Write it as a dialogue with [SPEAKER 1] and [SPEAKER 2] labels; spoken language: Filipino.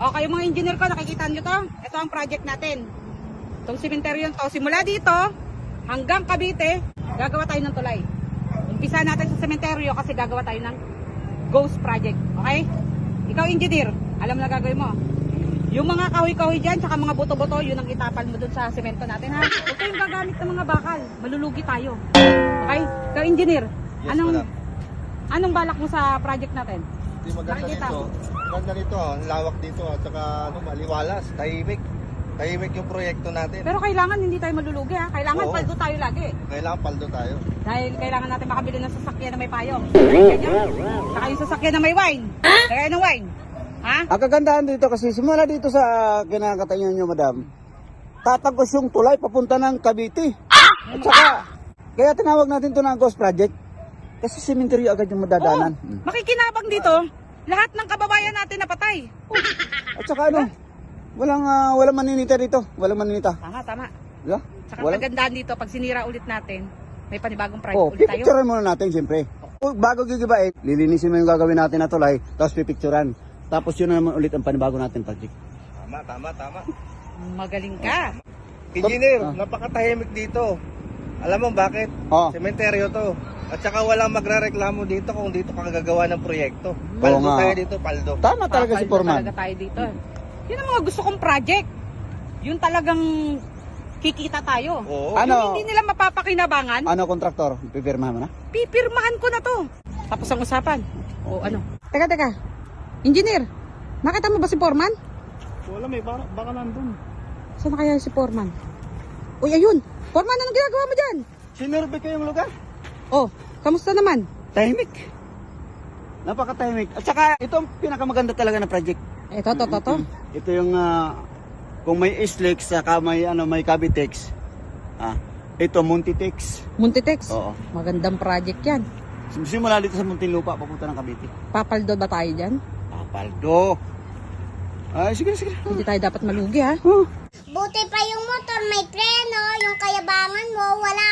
[SPEAKER 1] Okay, mga engineer ko, nakikita nyo to? Ito ang project natin. Itong cementerio to, simula dito hanggang Cavite, gagawa tayo ng tulay. Umpisa natin sa cementerio kasi gagawa tayo ng ghost project. Okay? Ikaw, engineer, alam na gagawin mo. Yung mga kahoy-kahoy dyan, tsaka mga buto-buto, yun ang itapal mo dun sa semento natin, ha? Huwag kayong gagamit ng mga bakal. Malulugi tayo. Okay? Ikaw, engineer,
[SPEAKER 2] Yes, madam.
[SPEAKER 1] anong balak mo sa project natin?
[SPEAKER 2] Di maganda
[SPEAKER 1] Nakikita
[SPEAKER 2] dito.
[SPEAKER 1] mo.
[SPEAKER 2] Maganda dito, ang lawak dito at saka maliwalas, tahimik. Tahimik yung proyekto natin.
[SPEAKER 1] Pero kailangan hindi tayo malulugi, ha? Kailangan
[SPEAKER 2] Oo.
[SPEAKER 1] paldo tayo lagi.
[SPEAKER 2] Kailangan paldo tayo.
[SPEAKER 1] Dahil kailangan natin makabili ng sasakyan na may payong. Ganyan. Saka yung sasakyan na may wine. Kaya ng wine. Ha?
[SPEAKER 3] Ang kagandahan dito kasi simula dito sa kinakatayan nyo, madam, tatagos yung tulay papunta ng Cavite. At saka, kaya tinawag natin to na ghost project. Kasi cemetery agad yung madadaanan.
[SPEAKER 1] Makikinabang dito, lahat ng kababayan natin napatay.
[SPEAKER 3] At saka ano, walang maninita dito. Walang maninita.
[SPEAKER 1] Tama.
[SPEAKER 3] Yeah?
[SPEAKER 1] Saka kagandaan dito, pag sinira ulit natin, may panibagong project
[SPEAKER 3] Oh,
[SPEAKER 1] ulit tayo.
[SPEAKER 3] pipicturean muna natin siyempre. Bago gigibain, lilinisin mo yung gagawin natin na tulay, tapos pipicturean. Tapos yun na naman ulit ang panibago natin project.
[SPEAKER 2] Tama.
[SPEAKER 1] Magaling ka.
[SPEAKER 2] Engineer, napakatahimik dito. Alam mo bakit?
[SPEAKER 3] Oh.
[SPEAKER 2] Sementeryo to. At saka walang magrereklamo dito kung dito ka gagawa ng proyekto.
[SPEAKER 3] Oo
[SPEAKER 2] Paldo
[SPEAKER 3] nga.
[SPEAKER 2] tayo dito, paldo.
[SPEAKER 3] Tama talaga si
[SPEAKER 1] Papaldo
[SPEAKER 3] Foreman.
[SPEAKER 1] talaga tayo dito. Yun ang mga gusto kong project. Yun talagang kikita tayo.
[SPEAKER 2] Oo.
[SPEAKER 3] Ano?
[SPEAKER 1] Yung hindi nila mapapakinabangan,
[SPEAKER 3] Ano kontraktor? Pipirmahan mo na?
[SPEAKER 1] pipirmahan ko na to. Tapos ang usapan. O ano? Teka. Engineer, nakita mo ba si Foreman?
[SPEAKER 3] Wala, may baka nandun.
[SPEAKER 1] Saan na kaya si Foreman? Uy, ayun. Foreman, anong ginagawa mo dyan?
[SPEAKER 3] Sinurvey ko yung lugar.
[SPEAKER 1] Oh, kamusta naman?
[SPEAKER 3] Tahimik. Napakatahimik. At saka, ito ang pinakamaganda talaga na project.
[SPEAKER 1] Ito.
[SPEAKER 3] Ito yung, kung may Islex, saka may Cavitex. Ito, Muntitex.
[SPEAKER 1] Muntitex.
[SPEAKER 3] Oo.
[SPEAKER 1] Magandang project yan.
[SPEAKER 3] Simula dito sa Muntinlupa, papunta ng Cavite.
[SPEAKER 1] Papaldo ba tayo dyan?
[SPEAKER 3] Paldo. Ay, sige.
[SPEAKER 1] Hindi tayo dapat malugi, ha?
[SPEAKER 4] Buti pa yung motor may preno, yung kayabangan mo wala.